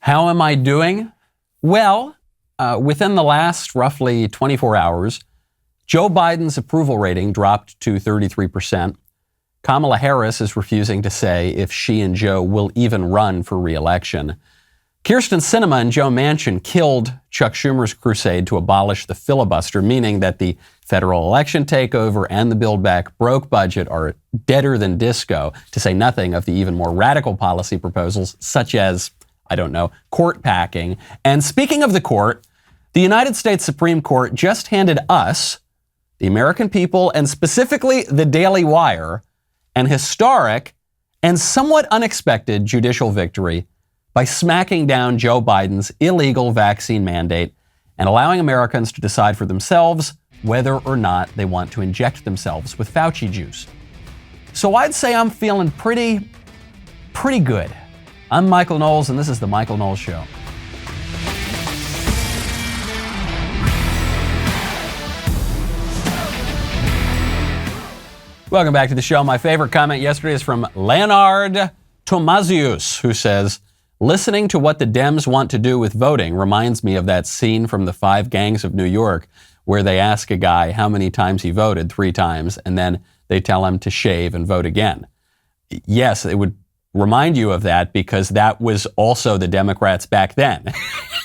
How am I doing? Well, within the last roughly 24 hours, Joe Biden's approval rating dropped to 33%. Kamala Harris is refusing to say if she and Joe will even run for re-election. Kyrsten Sinema and Joe Manchin killed Chuck Schumer's crusade to abolish the filibuster, meaning that the federal election takeover and the Build Back Broke budget are deader than disco, to say nothing of the even more radical policy proposals, such as, I don't know, court packing. And speaking of the court, the United States Supreme Court just handed us, the American people, and specifically the Daily Wire, an historic and somewhat unexpected judicial victory by smacking down Joe Biden's illegal vaccine mandate and allowing Americans to decide for themselves whether or not they want to inject themselves with Fauci juice. So I'd say I'm feeling pretty good. I'm Michael Knowles, and this is The Michael Knowles Show. Welcome back to the show. My favorite comment yesterday is from Leonard Tomazius, who says, listening to what the Dems want to do with voting reminds me of that scene from The Five Gangs of New York, where they ask a guy how many times he voted, 3 times, and then they tell him to shave and vote again. Yes, it would remind you of that because that was also the Democrats back then.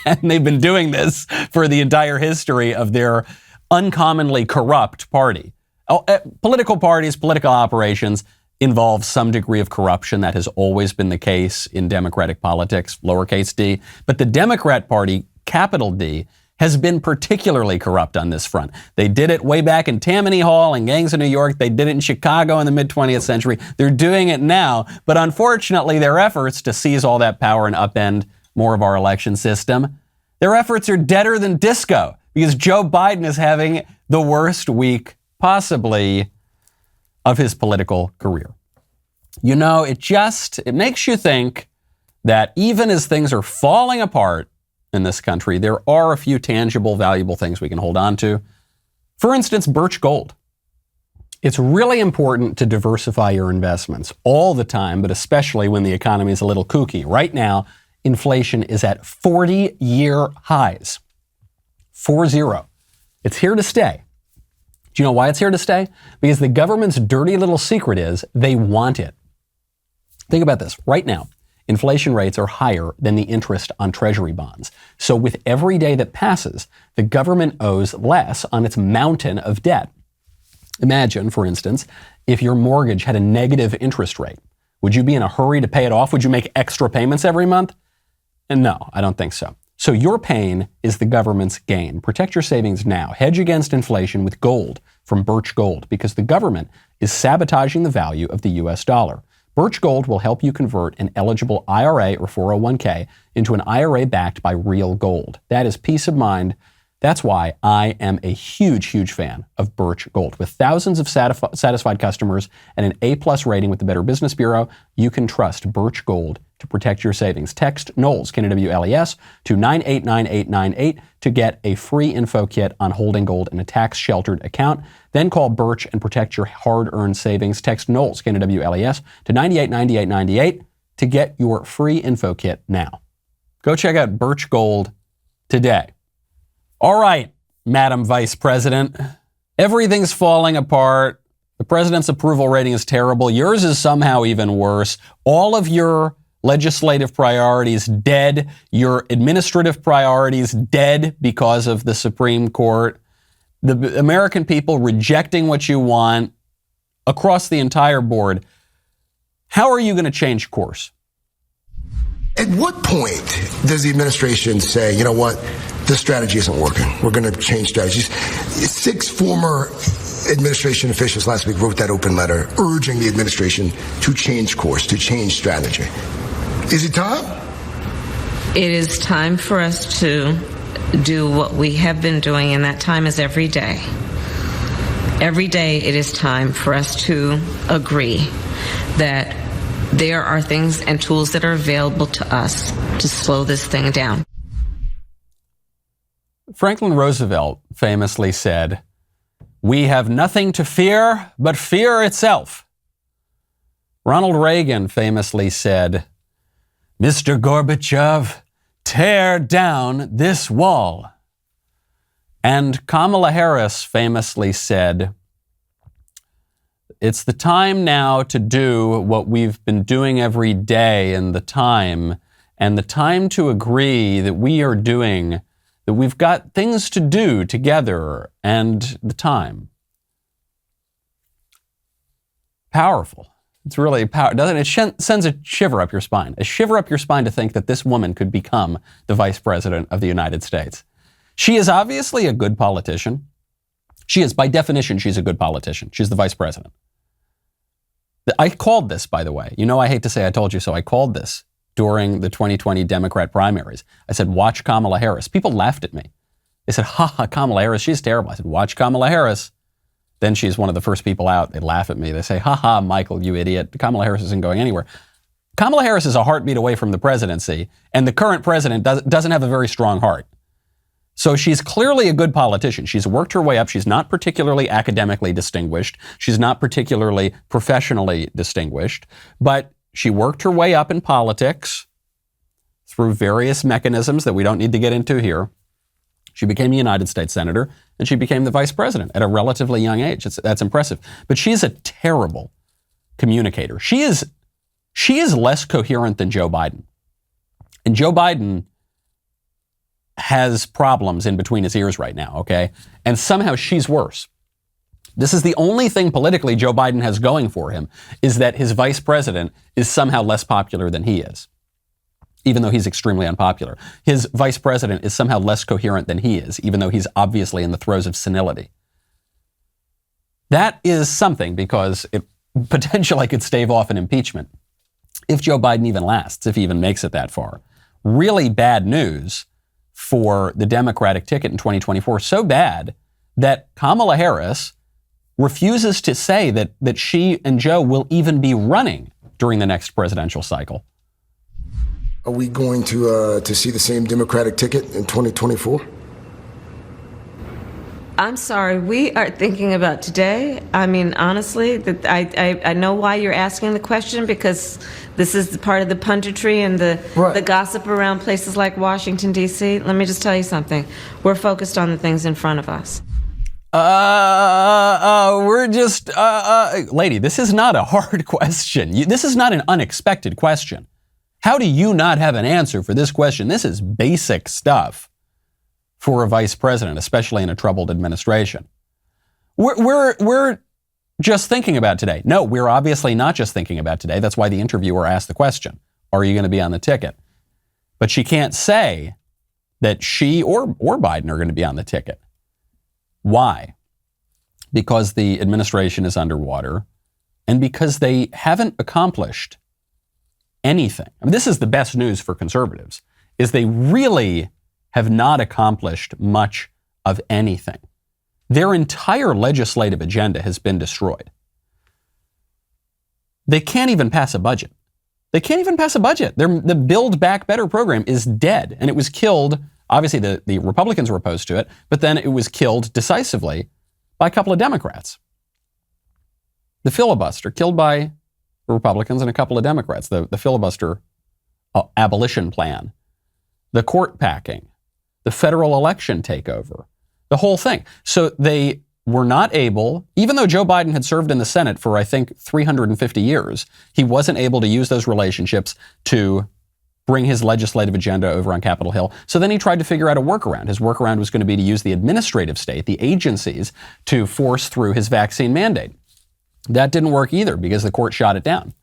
And they've been doing this for the entire history of their uncommonly corrupt party. Political parties, political operations involve some degree of corruption. That has always been the case in Democratic politics, lowercase d. But the Democrat Party, capital D, has been particularly corrupt on this front. They did it way back in Tammany Hall and Gangs of New York. They did it in Chicago in the mid-20th century. They're doing it now. But unfortunately, their efforts to seize all that power and upend more of our election system, their efforts are deader than disco because Joe Biden is having the worst week possibly of his political career. You know, it makes you think that even as things are falling apart in this country, there are a few tangible, valuable things we can hold on to. For instance, Birch Gold. It's really important to diversify your investments all the time, but especially when the economy is a little kooky. Right now, inflation is at 40-year highs. 40. It's here to stay. Do you know why it's here to stay? Because the government's dirty little secret is they want it. Think about this. Right now, inflation rates are higher than the interest on treasury bonds. So with every day that passes, the government owes less on its mountain of debt. Imagine, for instance, if your mortgage had a negative interest rate. Would you be in a hurry to pay it off? Would you make extra payments every month? And no, I don't think so. So your pain is the government's gain. Protect your savings now. Hedge against inflation with gold from Birch Gold because the government is sabotaging the value of the U.S. dollar. Birch Gold will help you convert an eligible IRA or 401k into an IRA backed by real gold. That is peace of mind. That's why I am a huge, huge fan of Birch Gold. With thousands of satisfied customers and an A+ rating with the Better Business Bureau, you can trust Birch Gold to protect your savings. Text Knowles, K-N-W-L-E-S, to 989898 to get a free info kit on holding gold in a tax-sheltered account. Then call Birch and protect your hard-earned savings. Text Knowles, K-N-W-L-E-S, to 989898 to get your free info kit now. Go check out Birch Gold today. All right, Madam Vice President, everything's falling apart. The president's approval rating is terrible. Yours is somehow even worse. All of your legislative priorities dead. Your administrative priorities dead because of the Supreme Court. The American people rejecting what you want across the entire board. How are you going to change course? At what point does the administration say, you know what, this strategy isn't working, we're going to change strategies? 6 former administration officials last week wrote that open letter urging the administration to change course, to change strategy. Is it time? It is time for us to do what we have been doing, and that time is every day. Every day it is time for us to agree that there are things and tools that are available to us to slow this thing down. Franklin Roosevelt famously said, "We have nothing to fear but fear itself." Ronald Reagan famously said, "Mr. Gorbachev, tear down this wall. And Kamala Harris famously said, it's the time now to do what we've been doing every day, and the time to agree that we are doing, that we've got things to do together, and the time. Powerful. It's really powerful, doesn't it? It sends a shiver up your spine. A shiver up your spine to think that this woman could become the Vice President of the United States. She is obviously a good politician. She is, by definition, she's a good politician. She's the Vice President. I called this, by the way. You know, I hate to say I told you so. I called this during the 2020 Democrat primaries. I said, watch Kamala Harris. People laughed at me. They said, Kamala Harris, she's terrible. I said, watch Kamala Harris. Then she's one of the first people out. They laugh at me. They say, Michael, you idiot. Kamala Harris isn't going anywhere. Kamala Harris is a heartbeat away from the presidency, and the current president doesn't have a very strong heart. So she's clearly a good politician. She's worked her way up. She's not particularly academically distinguished. She's not particularly professionally distinguished, but she worked her way up in politics through various mechanisms that we don't need to get into here. She became a United States Senator, and she became the Vice President at a relatively young age. That's impressive. But she's a terrible communicator. She is less coherent than Joe Biden. And Joe Biden has problems in between his ears right now, okay? And somehow she's worse. This is the only thing politically Joe Biden has going for him, is that his vice president is somehow less popular than he is, even though he's extremely unpopular. His vice president is somehow less coherent than he is, even though he's obviously in the throes of senility. That is something, because it potentially could stave off an impeachment if Joe Biden even lasts, if he even makes it that far. Really bad news for the Democratic ticket in 2024, so bad that Kamala Harris refuses to say that she and Joe will even be running during the next presidential cycle. Are we going to see the same Democratic ticket in 2024? I'm sorry, we are thinking about today. I mean, honestly, that I know why you're asking the question, because this is part of the punditry and the gossip around places like Washington, D.C. Let me just tell you something. We're focused on the things in front of us. Lady, this is not a hard question. This is not an unexpected question. How do you not have an answer for this question? This is basic stuff for a vice president, especially in a troubled administration. We're just thinking about today. No, we're obviously not just thinking about today. That's why the interviewer asked the question, are you going to be on the ticket? But she can't say that she or Biden are going to be on the ticket. Why? Because the administration is underwater, and because they haven't accomplished anything. I mean, this is the best news for conservatives, is they really have not accomplished much of anything. Their entire legislative agenda has been destroyed. They can't even pass a budget. They can't even pass a budget. The Build Back Better program is dead, and it was killed. Obviously, the Republicans were opposed to it, but then it was killed decisively by a couple of Democrats. The filibuster, killed by the Republicans and a couple of Democrats. The filibuster abolition plan, the court packing, the federal election takeover, the whole thing. So they were not able, even though Joe Biden had served in the Senate for, I think, 350 years, he wasn't able to use those relationships to bring his legislative agenda over on Capitol Hill. So then he tried to figure out a workaround. His workaround was going to be to use the administrative state, the agencies, to force through his vaccine mandate. That didn't work either because the court shot it down.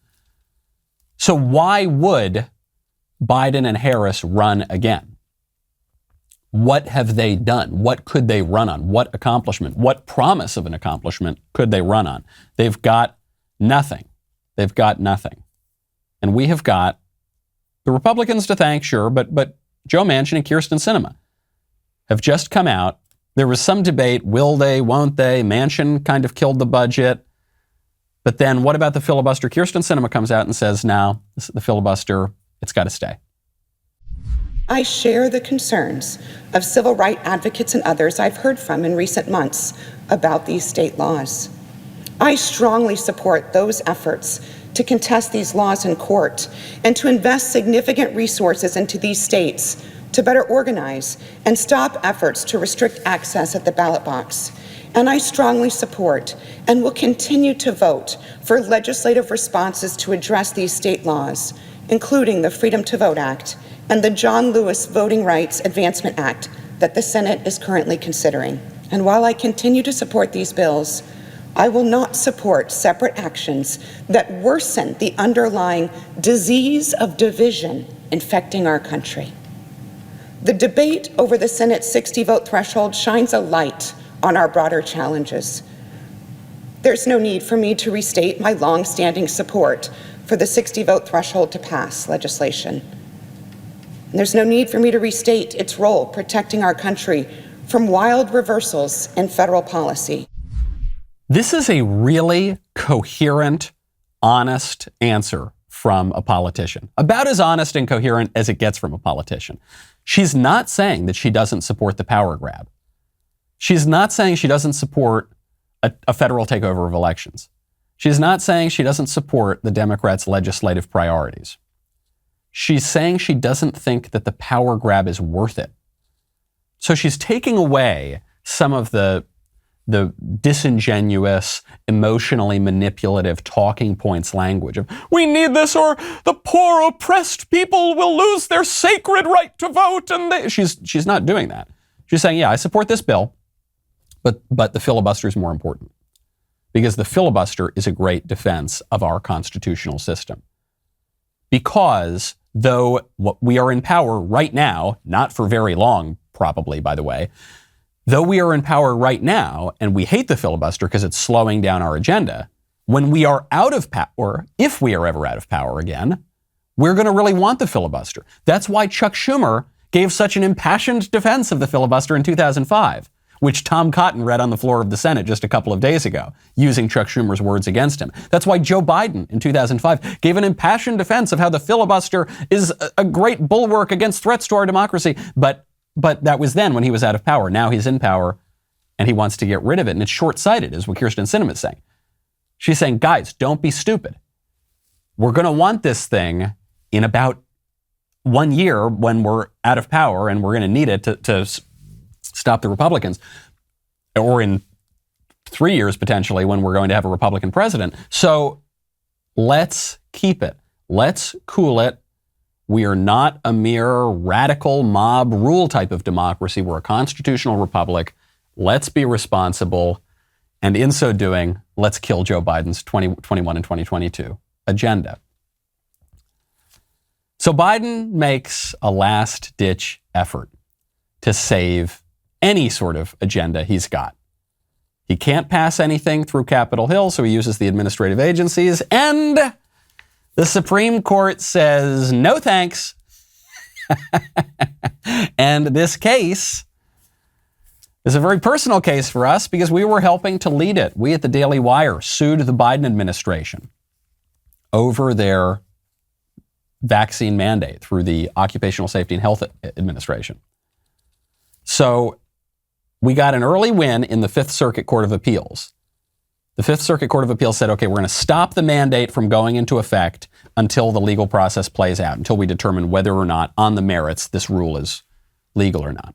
So why would Biden and Harris run again? What have they done? What could they run on? What accomplishment? What promise of an accomplishment could they run on? They've got nothing. They've got nothing. And we have got the Republicans to thank, sure, but Joe Manchin and Kyrsten Sinema have just come out. There was some debate, will they, won't they? Manchin kind of killed the budget. But then what about the filibuster? Kyrsten Sinema comes out and says, no, the filibuster, it's got to stay. I share the concerns of civil rights advocates and others I've heard from in recent months about these state laws. I strongly support those efforts to contest these laws in court and to invest significant resources into these states to better organize and stop efforts to restrict access at the ballot box. And I strongly support and will continue to vote for legislative responses to address these state laws, including the Freedom to Vote Act and the John Lewis Voting Rights Advancement Act that the Senate is currently considering. And while I continue to support these bills, I will not support separate actions that worsen the underlying disease of division infecting our country. The debate over the Senate's 60-vote threshold shines a light on our broader challenges. There's no need for me to restate my long-standing support for the 60-vote threshold to pass legislation. And there's no need for me to restate its role protecting our country from wild reversals in federal policy. This is a really coherent, honest answer from a politician. About as honest and coherent as it gets from a politician. She's not saying that she doesn't support the power grab. She's not saying she doesn't support a federal takeover of elections. She's not saying she doesn't support the Democrats' legislative priorities. She's saying she doesn't think that the power grab is worth it. So she's taking away some of the disingenuous, emotionally manipulative talking points language of, we need this or the poor oppressed people will lose their sacred right to vote. And she's not doing that. She's saying, yeah, I support this bill, but the filibuster is more important. Because the filibuster is a great defense of our constitutional system. Because though we are in power right now, not for very long, probably, by the way, though we are in power right now and we hate the filibuster because it's slowing down our agenda, when we are out of power, if we are ever out of power again, we're going to really want the filibuster. That's why Chuck Schumer gave such an impassioned defense of the filibuster in 2005, which Tom Cotton read on the floor of the Senate just a couple of days ago, using Chuck Schumer's words against him. That's why Joe Biden in 2005 gave an impassioned defense of how the filibuster is a great bulwark against threats to our democracy. But that was then when he was out of power. Now he's in power and he wants to get rid of it. And it's short-sighted, is what Kyrsten Sinema is saying. She's saying, guys, don't be stupid. We're going to want this thing in about 1 year when we're out of power and we're going to need it to stop the Republicans, or in 3 years potentially when we're going to have a Republican president. So let's keep it. Let's cool it. We are not a mere radical mob rule type of democracy. We're a constitutional republic. Let's be responsible. And in so doing, let's kill Joe Biden's 2021 and 2022 agenda. So Biden makes a last-ditch effort to save any sort of agenda he's got. He can't pass anything through Capitol Hill, so he uses the administrative agencies, and the Supreme Court says, no thanks. And this case is a very personal case for us because we were helping to lead it. We at the Daily Wire sued the Biden administration over their vaccine mandate through the Occupational Safety and Health Administration. So we got an early win in the Fifth Circuit Court of Appeals. The Fifth Circuit Court of Appeals said, okay, we're going to stop the mandate from going into effect until the legal process plays out, until we determine whether or not, on the merits, this rule is legal or not.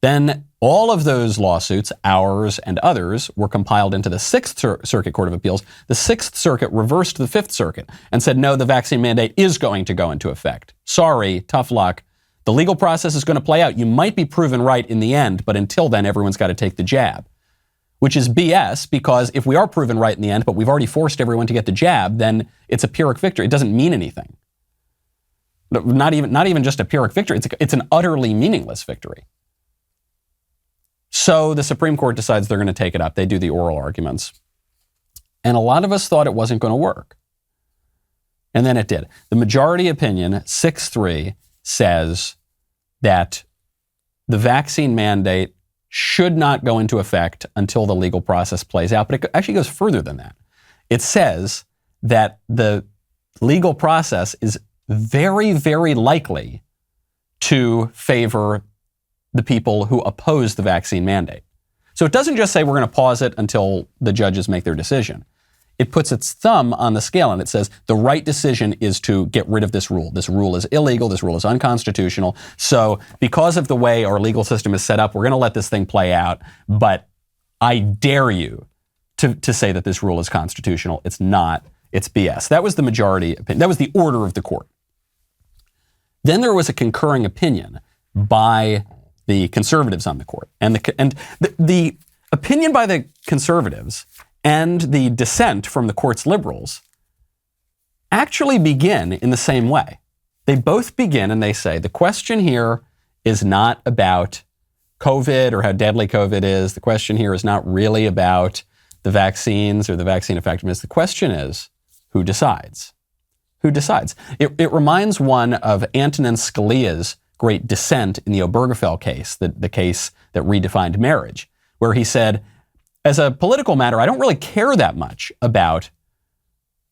Then all of those lawsuits, ours and others, were compiled into the Sixth Circuit Court of Appeals. The Sixth Circuit reversed the Fifth Circuit and said, no, the vaccine mandate is going to go into effect. Sorry, tough luck. The legal process is going to play out. You might be proven right in the end, but until then, everyone's got to take the jab. Which is BS, because if we are proven right in the end, but we've already forced everyone to get the jab, then it's a Pyrrhic victory. It doesn't mean anything. Not even just a Pyrrhic victory. It's an utterly meaningless victory. So the Supreme Court decides they're going to take it up. They do the oral arguments. And a lot of us thought it wasn't going to work. And then it did. The majority opinion, 6-3, says that the vaccine mandate should not go into effect until the legal process plays out. But it actually goes further than that. It says that the legal process is very, very likely to favor the people who oppose the vaccine mandate. So it doesn't just say we're going to pause it until the judges make their decision. it puts its thumb on the scale and it says the right decision is to get rid of this rule. This rule is illegal. This rule is unconstitutional. So because of the way our legal system is set up, we're going to let this thing play out. But I dare you to say that this rule is constitutional. It's not. It's BS. That was the majority opinion. That was the order of the court. Then there was a concurring opinion by the conservatives on the court. And the opinion by the conservatives and the dissent from the court's liberals actually begin in the same way. They both begin and they say, the question here is not about COVID or how deadly COVID is. The question here is not really about the vaccines or the vaccine effectiveness. The question is, who decides? Who decides? It reminds one of Anton and Scalia's great dissent in the Obergefell case, the case that redefined marriage, where he said, as a political matter, I don't really care that much about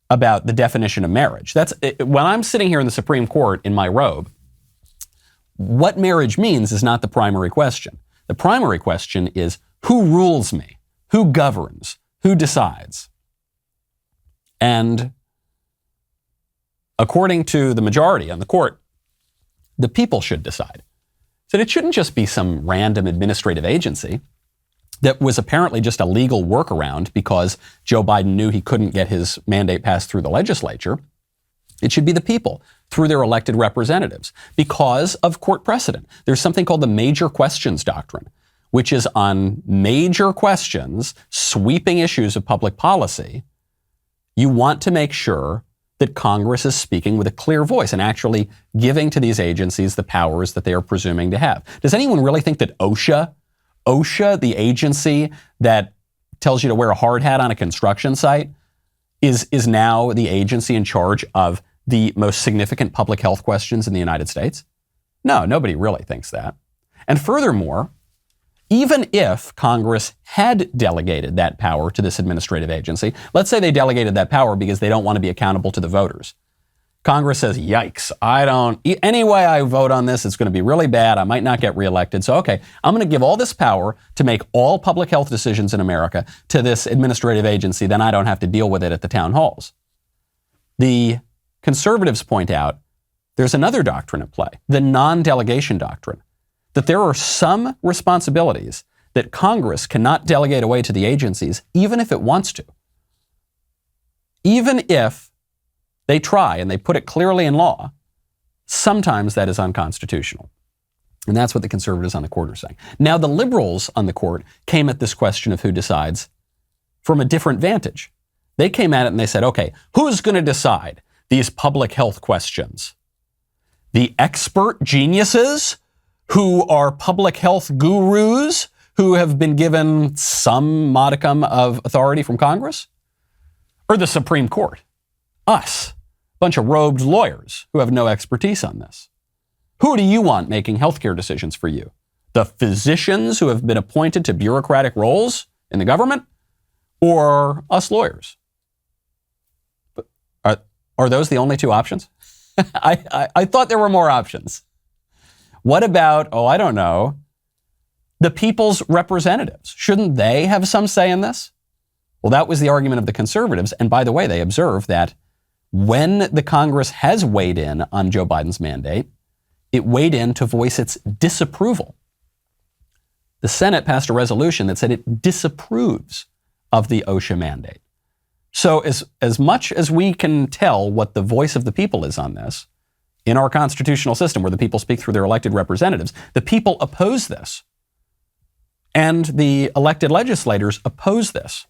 the definition of marriage. When I'm sitting here in the Supreme Court in my robe, what marriage means is not the primary question. The primary question is who rules me, who governs, who decides. And according to the majority on the court, the people should decide. So it shouldn't just be some random administrative agency that was apparently just a legal workaround because Joe Biden knew he couldn't get his mandate passed through the legislature. It should be the people through their elected representatives because of court precedent. There's something called the Major Questions Doctrine, which is on major questions, sweeping issues of public policy. You want to make sure that Congress is speaking with a clear voice and actually giving to these agencies the powers that they are presuming to have. Does anyone really think that OSHA, the agency that tells you to wear a hard hat on a construction site, is now the agency in charge of the most significant public health questions in the United States? No, nobody really thinks that. And furthermore, even if Congress had delegated that power to this administrative agency, let's say they delegated that power because they don't want to be accountable to the voters. Congress says, yikes, any way I vote on this, it's going to be really bad. I might not get reelected. So, okay, I'm going to give all this power to make all public health decisions in America to this administrative agency. Then I don't have to deal with it at the town halls. The conservatives point out there's another doctrine at play, the NonDelegation Doctrine, that there are some responsibilities that Congress cannot delegate away to the agencies, even if it wants to. Even if they try and they put it clearly in law, sometimes that is unconstitutional. And that's what the conservatives on the court are saying. Now, the liberals on the court came at this question of who decides from a different vantage. They came at it and they said, okay, who's going to decide these public health questions? The expert geniuses who are public health gurus who have been given some modicum of authority from Congress? Or the Supreme Court? Us, a bunch of robed lawyers who have no expertise on this. Who do you want making healthcare decisions for you? The physicians who have been appointed to bureaucratic roles in the government? Or us lawyers? Are those the only two options? I thought there were more options. What about, I don't know, the people's representatives? Shouldn't they have some say in this? Well, that was the argument of the conservatives. And by the way, they observe that when the Congress has weighed in on Joe Biden's mandate, it weighed in to voice its disapproval. The Senate passed a resolution that said it disapproves of the OSHA mandate. So as much as we can tell what the voice of the people is on this, in our constitutional system where the people speak through their elected representatives, the people oppose this. And the elected legislators oppose this.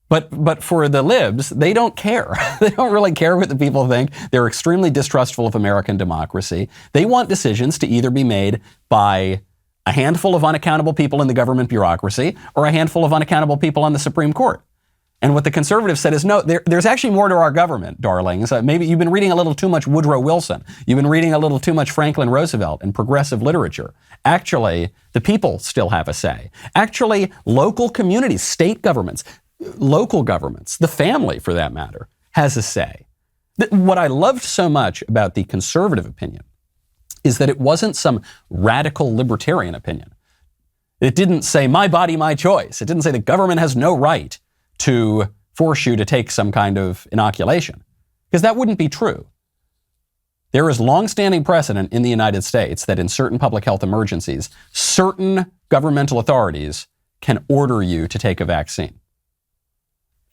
But for the libs, they don't care. They don't really care what the people think. They're extremely distrustful of American democracy. They want decisions to either be made by a handful of unaccountable people in the government bureaucracy or a handful of unaccountable people on the Supreme Court. And what the conservatives said is, no, there's actually more to our government, darlings. Maybe you've been reading a little too much Woodrow Wilson. You've been reading a little too much Franklin Roosevelt and progressive literature. Actually, the people still have a say. Actually, local communities, state governments, local governments, the family for that matter, has a say. What I loved so much about the conservative opinion is that it wasn't some radical libertarian opinion. It didn't say, my body, my choice. It didn't say the government has no right to force you to take some kind of inoculation, because that wouldn't be true. There is longstanding precedent in the United States that in certain public health emergencies, certain governmental authorities can order you to take a vaccine.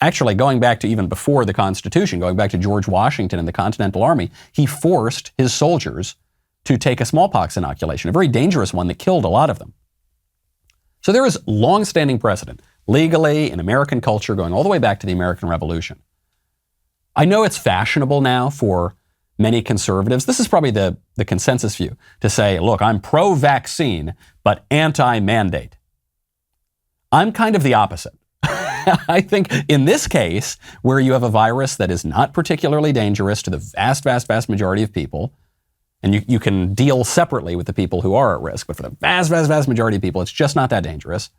Actually, going back to even before the Constitution, going back to George Washington and the Continental Army, he forced his soldiers to take a smallpox inoculation, a very dangerous one that killed a lot of them. So there is longstanding precedent, legally, in American culture, going all the way back to the American Revolution. I know it's fashionable now for many conservatives, this is probably the consensus view, to say, look, I'm pro-vaccine, but anti-mandate. I'm kind of the opposite. I think in this case, where you have a virus that is not particularly dangerous to the vast, vast, vast majority of people, and you can deal separately with the people who are at risk, but for the vast, vast, vast majority of people, it's just not that dangerous.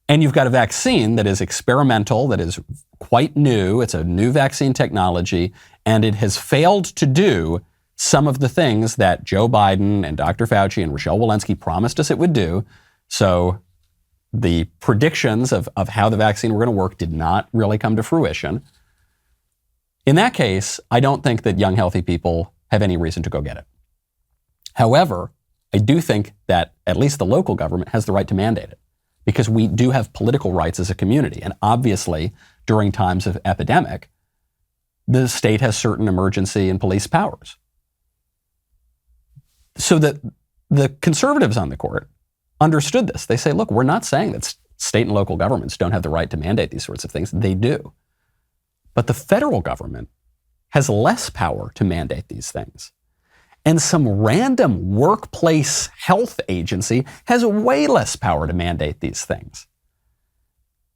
And you've got a vaccine that is experimental, that is quite new. It's a new vaccine technology, and it has failed to do some of the things that Joe Biden and Dr. Fauci and Rochelle Walensky promised us it would do. So the predictions of how the vaccine were going to work did not really come to fruition. In that case, I don't think that young, healthy people have any reason to go get it. However, I do think that at least the local government has the right to mandate it, because we do have political rights as a community. And obviously, during times of epidemic, the state has certain emergency and police powers. So that the conservatives on the court understood this. They say, look, we're not saying that state and local governments don't have the right to mandate these sorts of things. They do. But the federal government has less power to mandate these things. And some random workplace health agency has way less power to mandate these things.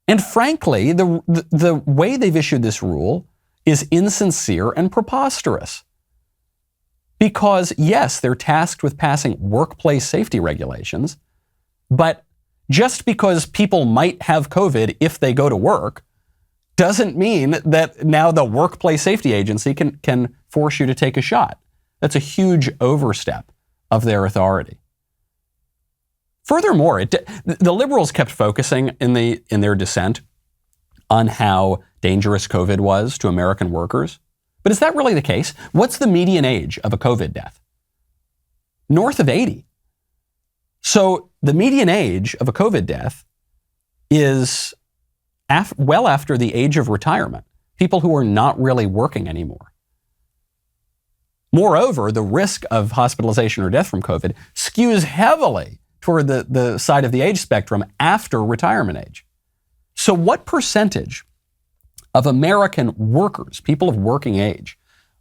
And frankly, the way they've issued this rule is insincere and preposterous. Because yes, they're tasked with passing workplace safety regulations, but just because people might have COVID if they go to work doesn't mean that now the workplace safety agency can force you to take a shot. That's a huge overstep of their authority. Furthermore, the liberals kept focusing in their dissent on how dangerous COVID was to American workers. But is that really the case? What's the median age of a COVID death? North of 80. So the median age of a COVID death is well after the age of retirement, people who are not really working anymore. Moreover, the risk of hospitalization or death from COVID skews heavily toward the side of the age spectrum after retirement age. So what percentage of American workers, people of working age,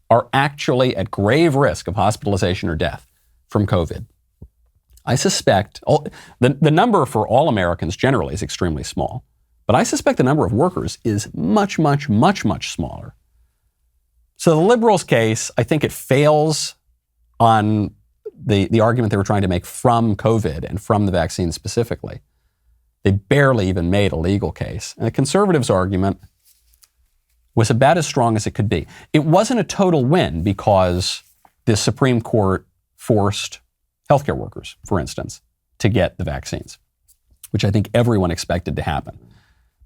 are actually at grave risk of hospitalization or death from COVID? I suspect the number for all Americans generally is extremely small, but I suspect the number of workers is much, much, much, much smaller. So the liberals' case, I think it fails on the argument they were trying to make from COVID and from the vaccine specifically. They barely even made a legal case. And the conservatives' argument was about as strong as it could be. It wasn't a total win because the Supreme Court forced healthcare workers, for instance, to get the vaccines, which I think everyone expected to happen.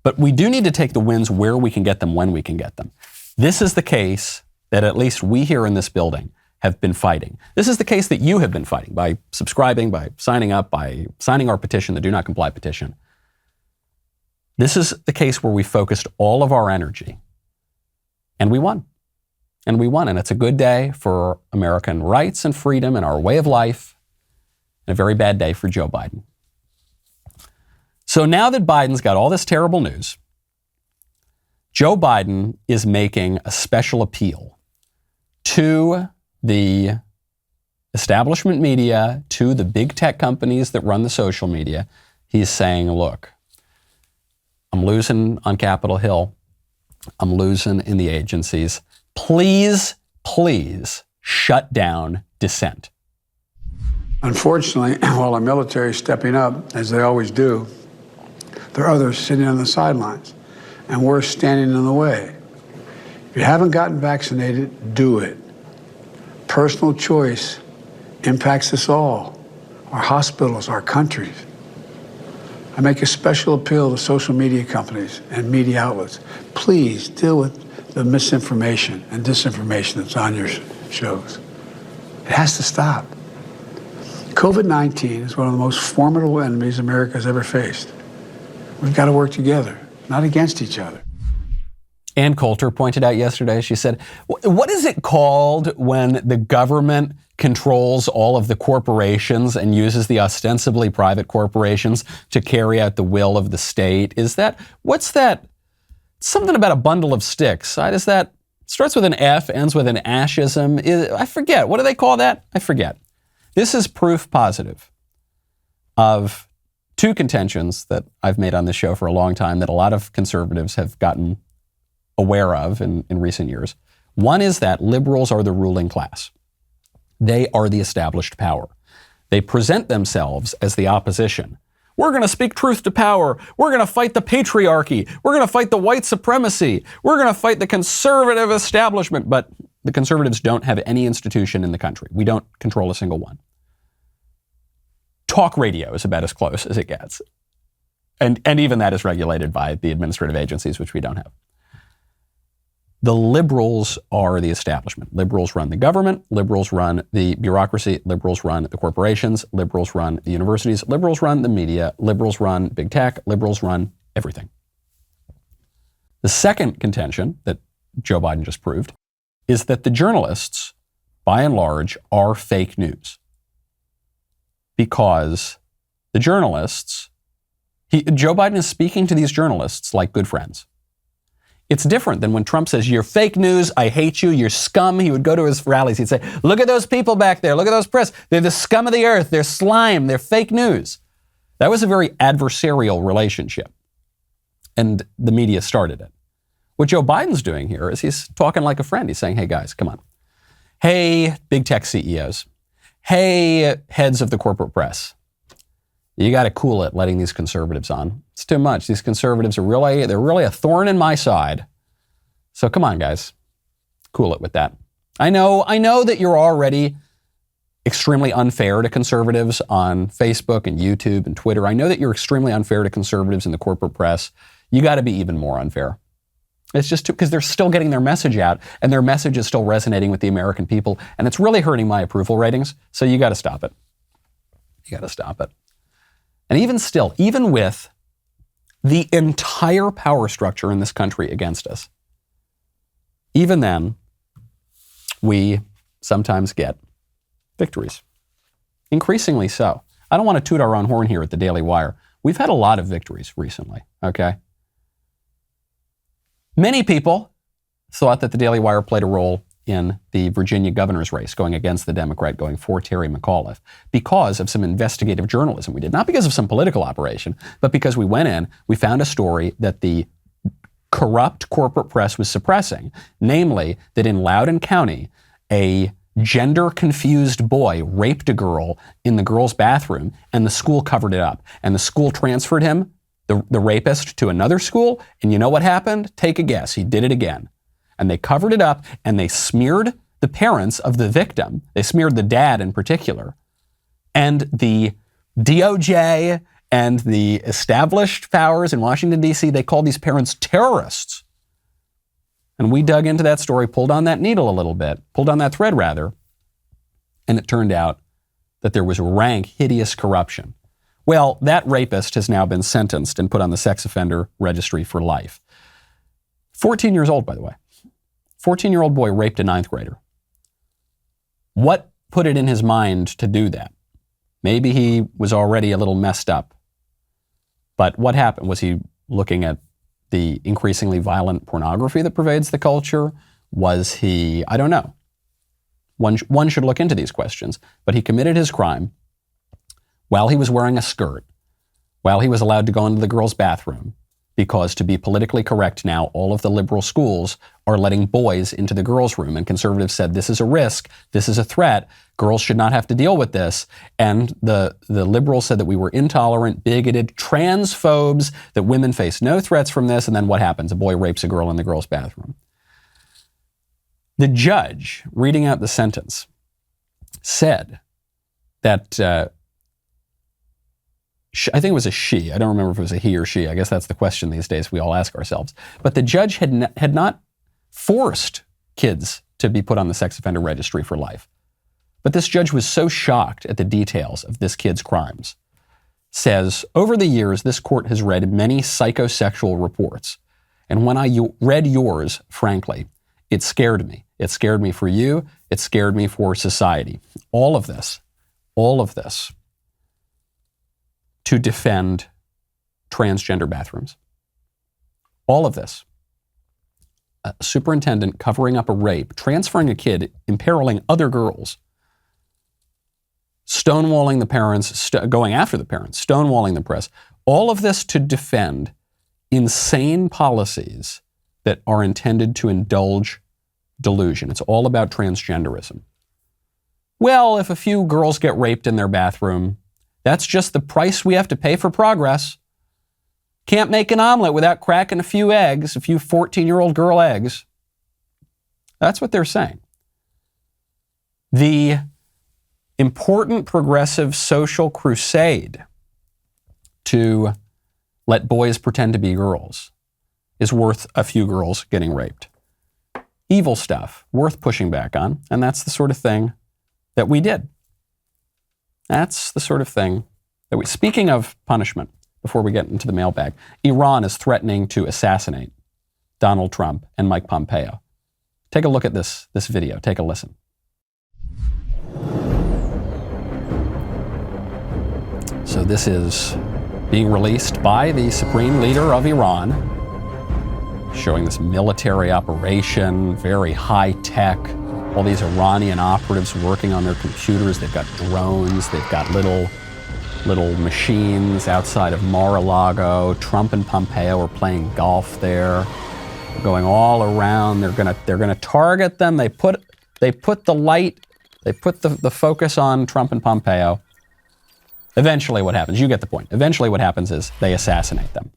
But we do need to take the wins where we can get them, when we can get them. This is the case that at least we here in this building have been fighting. This is the case that you have been fighting by subscribing, by signing up, by signing our petition, the Do Not Comply petition. This is the case where we focused all of our energy, and we won. And we won, and it's a good day for American rights and freedom and our way of life, and a very bad day for Joe Biden. So now that Biden's got all this terrible news, Joe Biden is making a special appeal to the establishment media, to the big tech companies that run the social media. He's saying, look, I'm losing on Capitol Hill. I'm losing in the agencies. Please, please shut down dissent. Unfortunately, while our military is stepping up, as they always do, there are others sitting on the sidelines, and we're standing in the way. If you haven't gotten vaccinated, do it. Personal choice impacts us all, our hospitals, our countries. I make a special appeal to social media companies and media outlets. Please deal with the misinformation and disinformation that's on your shows. It has to stop. COVID-19 is one of the most formidable enemies America has ever faced. We've got to work together, not against each other. Ann Coulter pointed out yesterday, she said, what is it called when the government controls all of the corporations and uses the ostensibly private corporations to carry out the will of the state? What's that? Something about a bundle of sticks. Starts with an F, ends with an ashism. I forget. What do they call that? I forget. This is proof positive of two contentions that I've made on this show for a long time that a lot of conservatives have gotten aware of in recent years. One is that liberals are the ruling class. They are the established power. They present themselves as the opposition. We're going to speak truth to power. We're going to fight the patriarchy. We're going to fight the white supremacy. We're going to fight the conservative establishment. But the conservatives don't have any institution in the country. We don't control a single one. Talk radio is about as close as it gets. And even that is regulated by the administrative agencies, which we don't have. The liberals are the establishment. Liberals run the government. Liberals run the bureaucracy. Liberals run the corporations. Liberals run the universities. Liberals run the media. Liberals run big tech. Liberals run everything. The second contention that Joe Biden just proved is that the journalists, by and large, are fake news. Because the journalists, Joe Biden is speaking to these journalists like good friends. It's different than when Trump says, you're fake news, I hate you, you're scum. He would go to his rallies, he'd say, look at those people back there, look at those press. They're the scum of the earth, they're slime, they're fake news. That was a very adversarial relationship. And the media started it. What Joe Biden's doing here is he's talking like a friend. He's saying, hey guys, come on. Hey, big tech CEOs. Hey, heads of the corporate press. You got to cool it, letting these conservatives on. It's too much. These conservatives are really a thorn in my side. So come on, guys. Cool it with that. I know that you're already extremely unfair to conservatives on Facebook and YouTube and Twitter. I know that you're extremely unfair to conservatives in the corporate press. You got to be even more unfair. It's just because they're still getting their message out and their message is still resonating with the American people. And it's really hurting my approval ratings. So you got to stop it. You got to stop it. And even still, even with the entire power structure in this country against us, even then, we sometimes get victories. Increasingly so. I don't want to toot our own horn here at the Daily Wire. We've had a lot of victories recently, okay? Many people thought that the Daily Wire played a role in the Virginia governor's race, going against the Democrat, going for Terry McAuliffe, because of some investigative journalism we did. Not because of some political operation, but because we went in, we found a story that the corrupt corporate press was suppressing, namely that in Loudoun County, a gender-confused boy raped a girl in the girls' bathroom, and the school covered it up. And the school transferred him, the rapist, to another school, and you know what happened? Take a guess. He did it again. And they covered it up, and they smeared the parents of the victim. They smeared the dad in particular. And the DOJ and the established powers in Washington, D.C., they called these parents terrorists. And we dug into that story, pulled on that needle a little bit, pulled on that thread rather, and it turned out that there was rank, hideous corruption. Well, that rapist has now been sentenced and put on the sex offender registry for life. 14 years old, by the way. 14-year-old boy raped a 9th grader. What put it in his mind to do that? Maybe he was already a little messed up. But what happened? Was he looking at the increasingly violent pornography that pervades the culture? Was he, I don't know. One should look into these questions. But he committed his crime while he was wearing a skirt, while he was allowed to go into the girls' bathroom, because to be politically correct now, all of the liberal schools are letting boys into the girls' room. And conservatives said, this is a risk, this is a threat, girls should not have to deal with this. And the liberals said that we were intolerant, bigoted, transphobes, that women face no threats from this. And then what happens? A boy rapes a girl in the girls' bathroom. The judge, reading out the sentence, said that I think it was a she. I don't remember if it was a he or she. I guess that's the question these days we all ask ourselves. But the judge had not forced kids to be put on the sex offender registry for life. But this judge was so shocked at the details of this kid's crimes. Says, over the years, this court has read many psychosexual reports. And when I read yours, frankly, it scared me. It scared me for you. It scared me for society. All of this to defend transgender bathrooms. All of this. A superintendent covering up a rape, transferring a kid, imperiling other girls, stonewalling the parents, going after the parents, stonewalling the press. All of this to defend insane policies that are intended to indulge delusion. It's all about transgenderism. Well, if a few girls get raped in their bathroom, that's just the price we have to pay for progress. Can't make an omelet without cracking a few eggs, a few 14-year-old girl eggs. That's what they're saying. The important progressive social crusade to let boys pretend to be girls is worth a few girls getting raped. Evil stuff, worth pushing back on, and that's the sort of thing that we did. That's the sort of thing that we... Speaking of punishment, before we get into the mailbag, Iran is threatening to assassinate Donald Trump and Mike Pompeo. Take a look at this video. Take a listen. So this is being released by the supreme leader of Iran, showing this military operation, very high tech. All these Iranian operatives working on their computers. They've got drones. They've got little machines outside of Mar-a-Lago. Trump and Pompeo are playing golf there. They're going all around. They're gonna target them. They put the focus on Trump and Pompeo. Eventually what happens, you get the point. Eventually what happens is they assassinate them.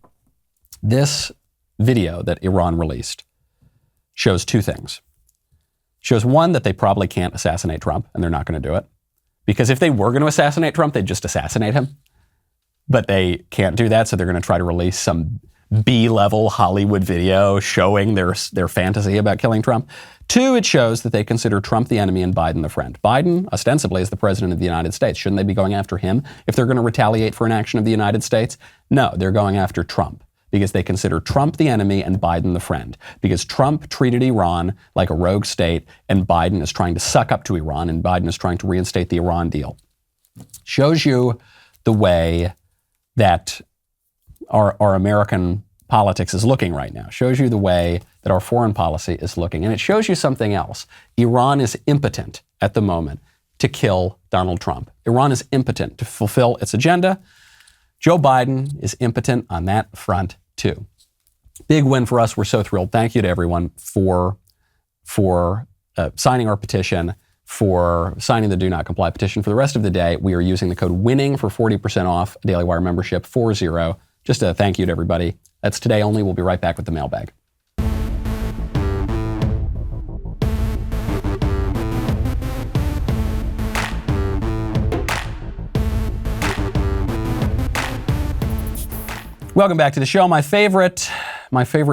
This video that Iran released shows two things. Shows one, that they probably can't assassinate Trump, and they're not going to do it. Because if they were going to assassinate Trump, they'd just assassinate him. But they can't do that, so they're going to try to release some B-level Hollywood video showing their fantasy about killing Trump. Two, it shows that they consider Trump the enemy and Biden the friend. Biden, ostensibly, is the president of the United States. Shouldn't they be going after him if they're going to retaliate for an action of the United States? No, they're going after Trump because they consider Trump the enemy and Biden the friend. Because Trump treated Iran like a rogue state, and Biden is trying to suck up to Iran, and Biden is trying to reinstate the Iran deal. Shows you the way that our American politics is looking right now. Shows you the way that our foreign policy is looking. And it shows you something else. Iran is impotent at the moment to kill Donald Trump. Iran is impotent to fulfill its agenda. Joe Biden is impotent on that front too. Big win for us. We're so thrilled. Thank you to everyone for signing our petition, for signing the Do Not Comply petition. For the rest of the day, we are using the code WINNING for 40% off Daily Wire membership, 40. Just a thank you to everybody. That's today only. We'll be right back with the mailbag. Welcome back to the show. My favorite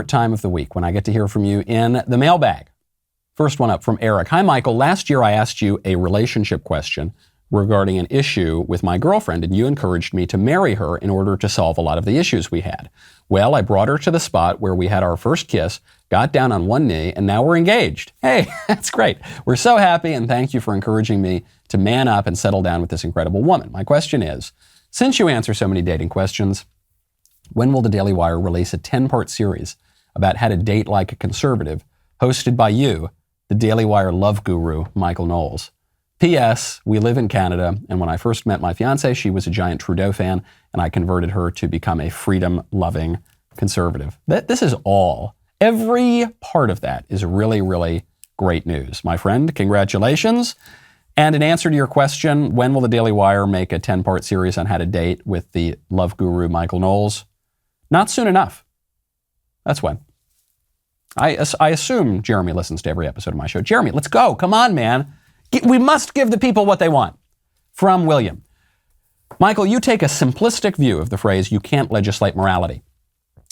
time of the week when I get to hear from you in the mailbag. First one up from Eric. Hi, Michael. Last year I asked you a relationship question regarding an issue with my girlfriend, and you encouraged me to marry her in order to solve a lot of the issues we had. Well, I brought her to the spot where we had our first kiss, got down on one knee, and now we're engaged. Hey, that's great. We're so happy, and thank you for encouraging me to man up and settle down with this incredible woman. My question is, since you answer so many dating questions, when will the Daily Wire release a 10-part series about how to date like a conservative, hosted by you, the Daily Wire love guru, Michael Knowles? P.S. We live in Canada, and when I first met my fiancée, she was a giant Trudeau fan, and I converted her to become a freedom-loving conservative. This is all. Every part of that is really, really great news. My friend, congratulations. And in answer to your question, when will the Daily Wire make a 10-part series on how to date with the love guru, Michael Knowles? Not soon enough. That's when. I assume Jeremy listens to every episode of my show. Jeremy, let's go. Come on, man. We must give the people what they want. From William. Michael, you take a simplistic view of the phrase, you can't legislate morality.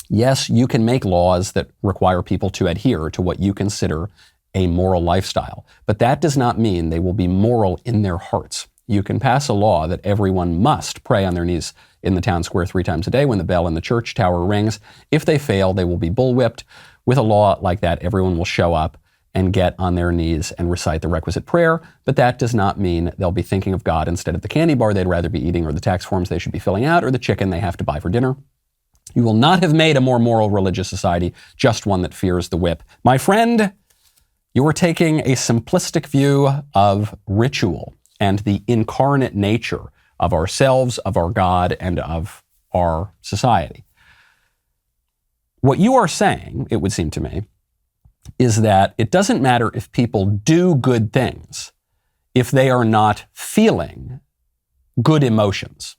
Yes, you can make laws that require people to adhere to what you consider a moral lifestyle, but that does not mean they will be moral in their hearts. You can pass a law that everyone must pray on their knees in the town square 3 times a day when the bell in the church tower rings. If they fail, they will be bullwhipped. With a law like that, everyone will show up and get on their knees and recite the requisite prayer, but that does not mean they'll be thinking of God instead of the candy bar they'd rather be eating, or the tax forms they should be filling out, or the chicken they have to buy for dinner. You will not have made a more moral religious society, just one that fears the whip. My friend, you are taking a simplistic view of ritual and the incarnate nature of ourselves, of our God, and of our society. What you are saying, it would seem to me, is that it doesn't matter if people do good things if they are not feeling good emotions,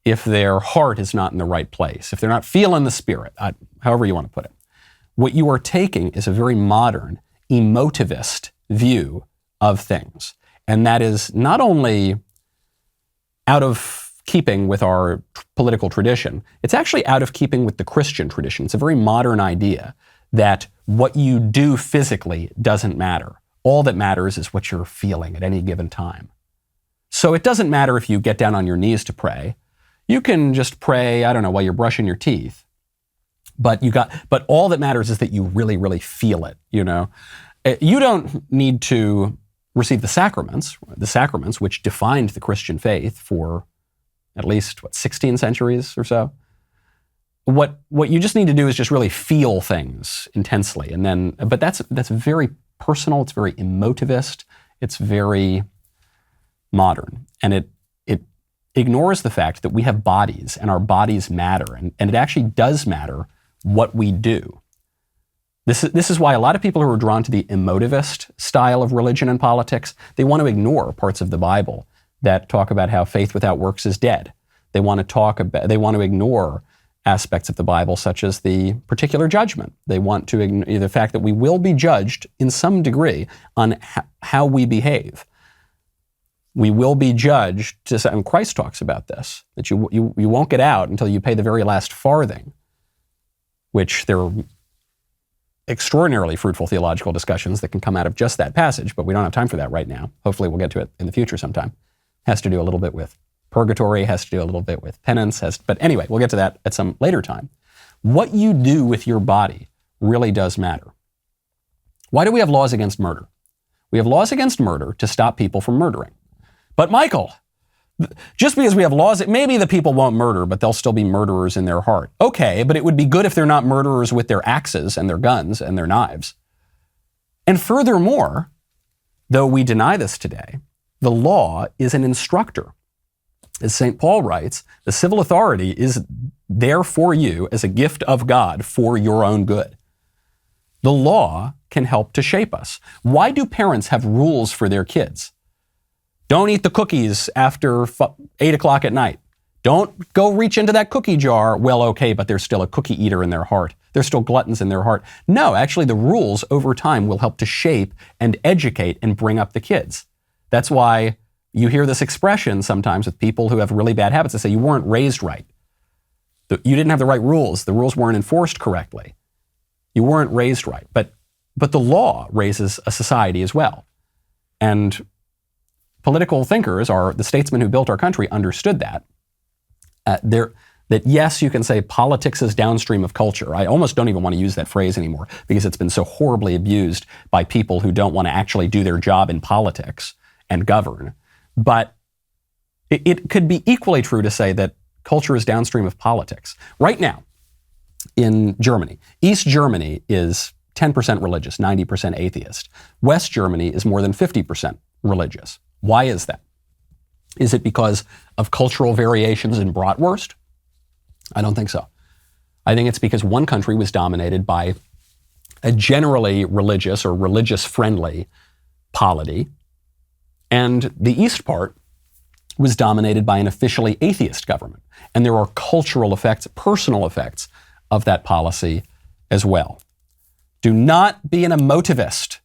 if their heart is not in the right place, if they're not feeling the spirit, however you want to put it. What you are taking is a very modern, emotivist view of things. And that is not only out of keeping with our political tradition, it's actually out of keeping with the Christian tradition. It's a very modern idea that what you do physically doesn't matter. All that matters is what you're feeling at any given time. So it doesn't matter if you get down on your knees to pray. You can just pray, I don't know, while you're brushing your teeth. But all that matters is that you really, really feel it, you know? You don't need to receive the sacraments which defined the Christian faith for at least, 16 centuries or so. What you just need to do is just really feel things intensely. And then, but that's very personal, it's very emotivist, it's very modern. And it ignores the fact that we have bodies and our bodies matter. And it actually does matter what we do. This is why a lot of people who are drawn to the emotivist style of religion and politics, they want to ignore parts of the Bible that talk about how faith without works is dead. They want to ignore aspects of the Bible such as the particular judgment. They want to ignore the fact that we will be judged in some degree on how we behave. We will be judged, and Christ talks about this, that you won't get out until you pay the very last farthing, which there are extraordinarily fruitful theological discussions that can come out of just that passage, but we don't have time for that right now. Hopefully we'll get to it in the future sometime. Has to do a little bit with purgatory, has to do a little bit with penance, but anyway, we'll get to that at some later time. What you do with your body really does matter. Why do we have laws against murder? We have laws against murder to stop people from murdering. But Michael, just because we have laws, maybe the people won't murder, but they'll still be murderers in their heart. Okay, but it would be good if they're not murderers with their axes and their guns and their knives. And furthermore, though we deny this today, the law is an instructor. As St. Paul writes, the civil authority is there for you as a gift of God for your own good. The law can help to shape us. Why do parents have rules for their kids? Don't eat the cookies after 8 o'clock at night. Don't go reach into that cookie jar. Well, okay, but there's still a cookie eater in their heart. There's still gluttons in their heart. No, actually, the rules over time will help to shape and educate and bring up the kids. That's why you hear this expression sometimes with people who have really bad habits. They say, you weren't raised right. You didn't have the right rules. The rules weren't enforced correctly. You weren't raised right. But the law raises a society as well. And political thinkers, the statesmen who built our country, understood that. That yes, you can say politics is downstream of culture. I almost don't even want to use that phrase anymore because it's been so horribly abused by people who don't want to actually do their job in politics and govern. But it could be equally true to say that culture is downstream of politics. Right now, in Germany, East Germany is 10% religious, 90% atheist. West Germany is more than 50% religious. Why is that? Is it because of cultural variations in bratwurst? I don't think so. I think it's because one country was dominated by a generally religious or religious-friendly polity, and the east part was dominated by an officially atheist government. And there are cultural effects, personal effects of that policy as well. Do not be an emotivist.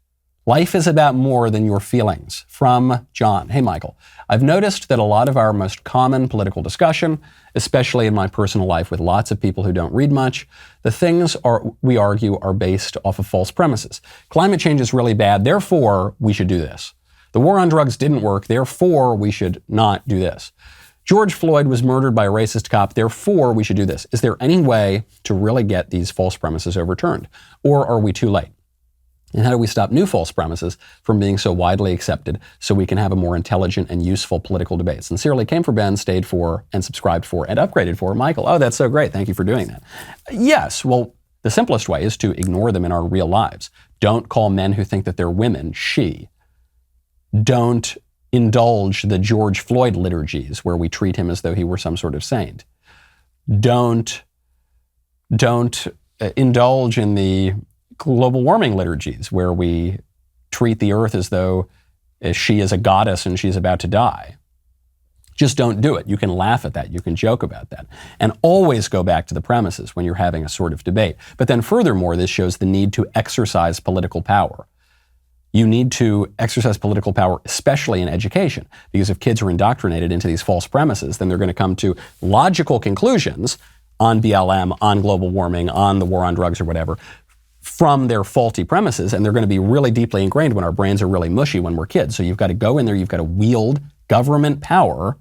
Life is about more than your feelings. From John. Hey, Michael. I've noticed that a lot of our most common political discussion, especially in my personal life with lots of people who don't read much, the things we argue are based off of false premises. Climate change is really bad, therefore we should do this. The war on drugs didn't work, therefore we should not do this. George Floyd was murdered by a racist cop, therefore we should do this. Is there any way to really get these false premises overturned? Or are we too late? And how do we stop new false premises from being so widely accepted so we can have a more intelligent and useful political debate? Sincerely, came for Ben, stayed for, and subscribed for, and upgraded for Michael. Oh, that's so great. Thank you for doing that. Yes, well, the simplest way is to ignore them in our real lives. Don't call men who think that they're women she. Don't indulge the George Floyd liturgies where we treat him as though he were some sort of saint. Don't indulge in the global warming liturgies where we treat the earth as though she is a goddess and she's about to die. Just don't do it. You can laugh at that. You can joke about that. And always go back to the premises when you're having a sort of debate. But then furthermore, this shows the need to exercise political power. You need to exercise political power, especially in education, because if kids are indoctrinated into these false premises, then they're going to come to logical conclusions on BLM, on global warming, on the war on drugs or whatever, from their faulty premises, and they're going to be really deeply ingrained when our brains are really mushy when we're kids. So you've got to go in there, you've got to wield government power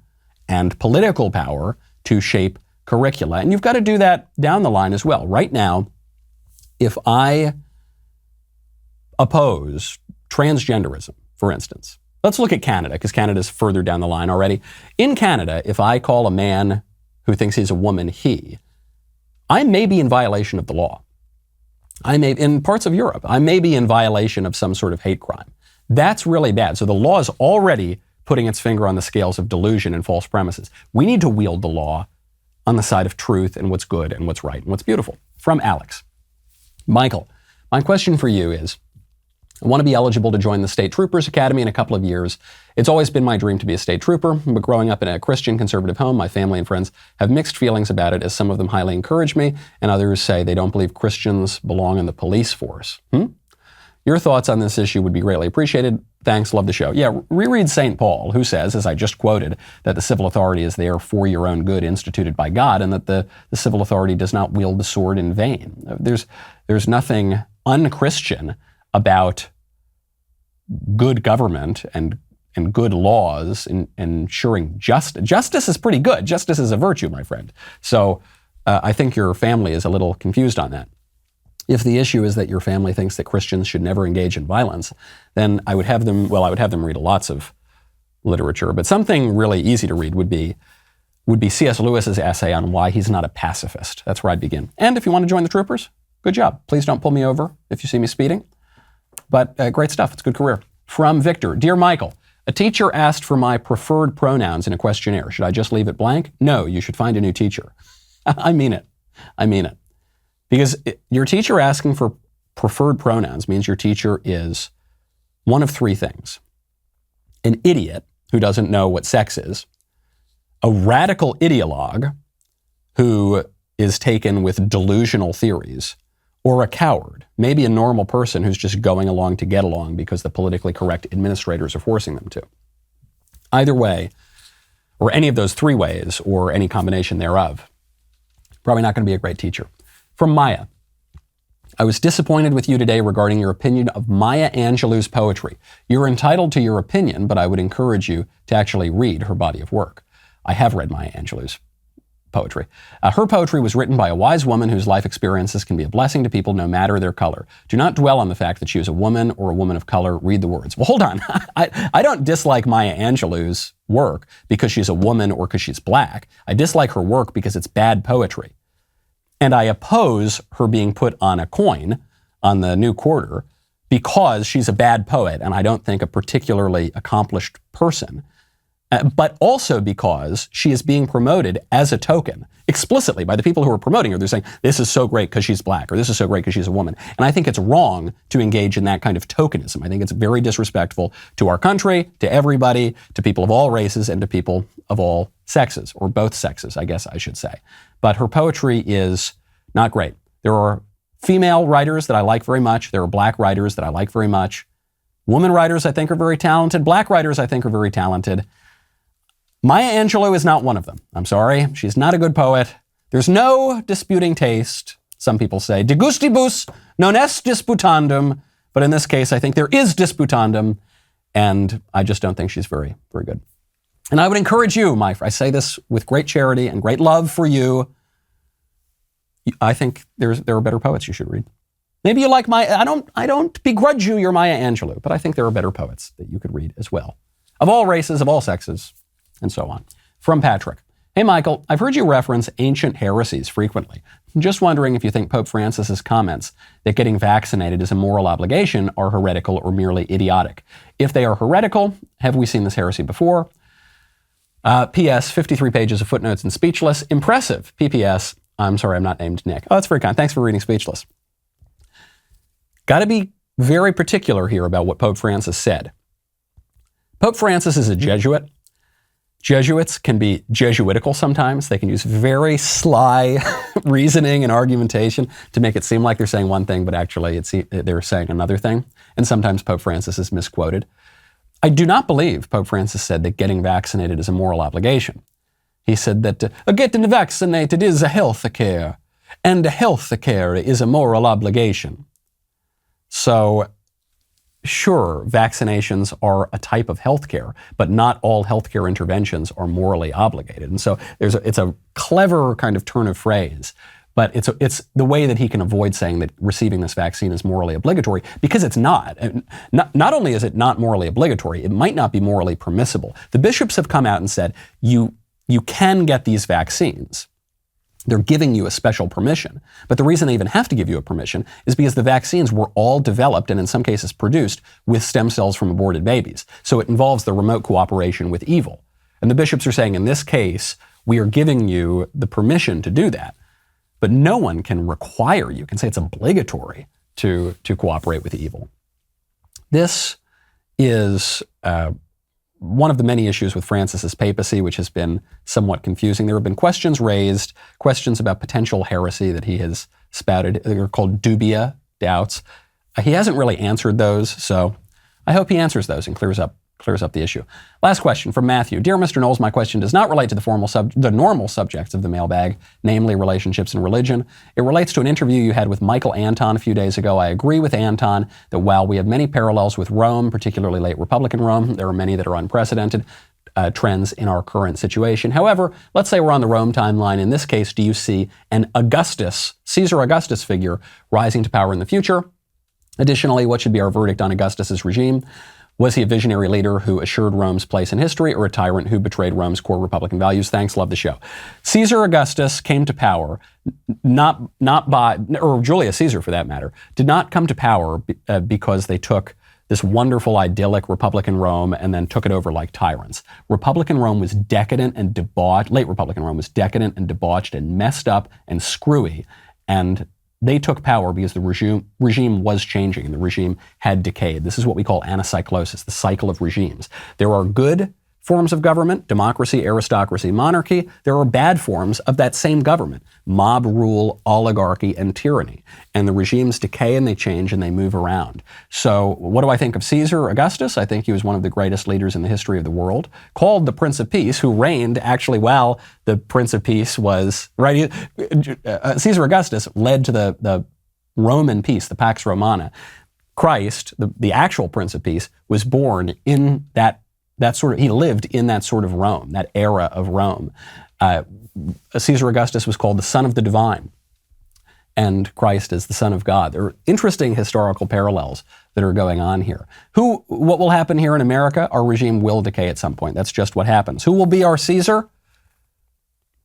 and political power to shape curricula. And you've got to do that down the line as well. Right now, if I oppose transgenderism, for instance, let's look at Canada, because Canada's further down the line already. In Canada, if I call a man who thinks he's a woman he, I may be in violation of the law. In parts of Europe, I may be in violation of some sort of hate crime. That's really bad. So the law is already putting its finger on the scales of delusion and false premises. We need to wield the law on the side of truth and what's good and what's right and what's beautiful. From Alex. Michael, my question for you is, I want to be eligible to join the State Troopers Academy in a couple of years. It's always been my dream to be a state trooper, but growing up in a Christian conservative home, my family and friends have mixed feelings about it, as some of them highly encourage me and others say they don't believe Christians belong in the police force. Your thoughts on this issue would be greatly appreciated. Thanks, love the show. Yeah, reread St. Paul, who says, as I just quoted, that the civil authority is there for your own good, instituted by God, and that the civil authority does not wield the sword in vain. There's nothing un-Christian about good government and good laws and ensuring justice. Justice is pretty good. Justice is a virtue, my friend. So I think your family is a little confused on that. If the issue is that your family thinks that Christians should never engage in violence, then I would have them read lots of literature. But something really easy to read would be C.S. Lewis's essay on why he's not a pacifist. That's where I'd begin. And if you want to join the troopers, good job. Please don't pull me over if you see me speeding. But great stuff. It's a good career. From Victor. Dear Michael, a teacher asked for my preferred pronouns in a questionnaire. Should I just leave it blank? No, you should find a new teacher. I mean it. Because your teacher asking for preferred pronouns means your teacher is one of three things. An idiot who doesn't know what sex is, a radical ideologue who is taken with delusional theories, or a coward, maybe a normal person who's just going along to get along because the politically correct administrators are forcing them to. Either way, or any of those three ways, or any combination thereof, probably not going to be a great teacher. From Maya. I was disappointed with you today regarding your opinion of Maya Angelou's poetry. You're entitled to your opinion, but I would encourage you to actually read her body of work. I have read Maya Angelou's poetry. Her poetry was written by a wise woman whose life experiences can be a blessing to people no matter their color. Do not dwell on the fact that she was a woman or a woman of color. Read the words. Well, hold on. I don't dislike Maya Angelou's work because she's a woman or because she's black. I dislike her work because it's bad poetry. And I oppose her being put on a coin on the new quarter because she's a bad poet and I don't think a particularly accomplished person. But also because she is being promoted as a token, explicitly by the people who are promoting her. They're saying, this is so great because she's black, or this is so great because she's a woman. And I think it's wrong to engage in that kind of tokenism. I think it's very disrespectful to our country, to everybody, to people of all races, and to people of all sexes, or both sexes, I guess I should say. But her poetry is not great. There are female writers that I like very much. There are black writers that I like very much. Women writers, I think, are very talented. Black writers, I think, are very talented. Maya Angelou is not one of them. I'm sorry. She's not a good poet. There's no disputing taste. Some people say, de gustibus non est disputandum. But in this case, I think there is disputandum. And I just don't think she's very, very good. And I would encourage you, I say this with great charity and great love for you. I think there are better poets you should read. Maybe you like I don't begrudge you your Maya Angelou, but I think there are better poets that you could read as well. Of all races, of all sexes, and so on. From Patrick. Hey, Michael, I've heard you reference ancient heresies frequently. I'm just wondering if you think Pope Francis's comments that getting vaccinated is a moral obligation are heretical or merely idiotic. If they are heretical, have we seen this heresy before? P.S. 53 pages of footnotes and Speechless. Impressive. P.P.S. I'm sorry, I'm not named Nick. Oh, that's very kind. Thanks for reading Speechless. Got to be very particular here about what Pope Francis said. Pope Francis is a Jesuit. Jesuits can be Jesuitical sometimes. They can use very sly reasoning and argumentation to make it seem like they're saying one thing, but actually they're saying another thing. And sometimes Pope Francis is misquoted. I do not believe Pope Francis said that getting vaccinated is a moral obligation. He said that getting vaccinated is a health care, and a health care is a moral obligation. So, sure, vaccinations are a type of healthcare, but not all healthcare interventions are morally obligated. And so it's a clever kind of turn of phrase, but it's the way that he can avoid saying that receiving this vaccine is morally obligatory, because it's not. And not only is it not morally obligatory, it might not be morally permissible. The bishops have come out and said, you can get these vaccines. They're giving you a special permission. But the reason they even have to give you a permission is because the vaccines were all developed and in some cases produced with stem cells from aborted babies. So it involves the remote cooperation with evil. And the bishops are saying, in this case, we are giving you the permission to do that. But no one can require you, can say it's obligatory to cooperate with evil. This is one of the many issues with Francis's papacy, which has been somewhat confusing. There have been questions raised, questions about potential heresy that he has spouted. They're called dubia, doubts. He hasn't really answered those, so I hope he answers those and clears up the issue. Last question from Matthew. Dear Mr. Knowles, my question does not relate to the normal subjects of the mailbag, namely relationships and religion. It relates to an interview you had with Michael Anton a few days ago. I agree with Anton that while we have many parallels with Rome, particularly late Republican Rome, there are many that are unprecedented trends in our current situation. However, let's say we're on the Rome timeline. In this case, do you see an Caesar Augustus figure rising to power in the future? Additionally, what should be our verdict on Augustus's regime? Was he a visionary leader who assured Rome's place in history, or a tyrant who betrayed Rome's core Republican values? Thanks, love the show. Caesar Augustus came to power, or Julius Caesar for that matter, did not come to power because they took this wonderful, idyllic Republican Rome and then took it over like tyrants. Republican Rome was decadent and debauched. Late Republican Rome was decadent and debauched and messed up and screwy, and they took power because the regime was changing and the regime had decayed. This is what we call anacyclosis, the cycle of regimes. There are good forms of government, democracy, aristocracy, monarchy. There are bad forms of that same government, mob rule, oligarchy, and tyranny. And the regimes decay and they change and they move around. So what do I think of Caesar Augustus? I think he was one of the greatest leaders in the history of the world, called the Prince of Peace, who reigned actually while the Prince of Peace was, right? Caesar Augustus led to the Roman peace, the Pax Romana. Christ, the actual Prince of Peace, was born in that sort of, he lived in that sort of Rome, that era of Rome. Caesar Augustus was called the Son of the Divine, and Christ is the Son of God. There are interesting historical parallels that are going on here. What will happen here in America? Our regime will decay at some point. That's just what happens. Who will be our Caesar?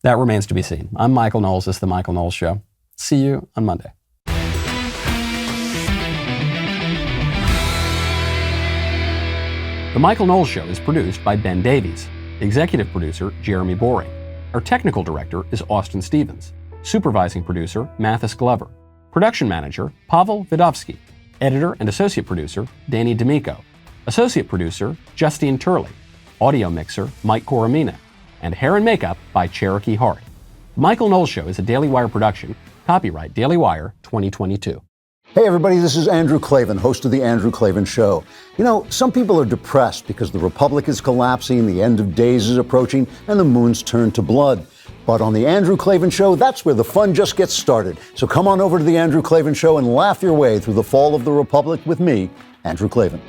That remains to be seen. I'm Michael Knowles. This is The Michael Knowles Show. See you on Monday. The Michael Knowles Show is produced by Ben Davies. Executive producer, Jeremy Boring. Our technical director is Austin Stevens. Supervising producer, Mathis Glover. Production manager, Pavel Vidovsky. Editor and associate producer, Danny D'Amico. Associate producer, Justine Turley. Audio mixer, Mike Coromina. And hair and makeup by Cherokee Hart. The Michael Knowles Show is a Daily Wire production. Copyright Daily Wire 2022. Hey everybody, this is Andrew Klavan, host of The Andrew Klavan Show. You know, some people are depressed because the republic is collapsing, the end of days is approaching, and the moon's turned to blood. But on The Andrew Klavan Show, that's where the fun just gets started. So come on over to The Andrew Klavan Show and laugh your way through the fall of the republic with me, Andrew Klavan.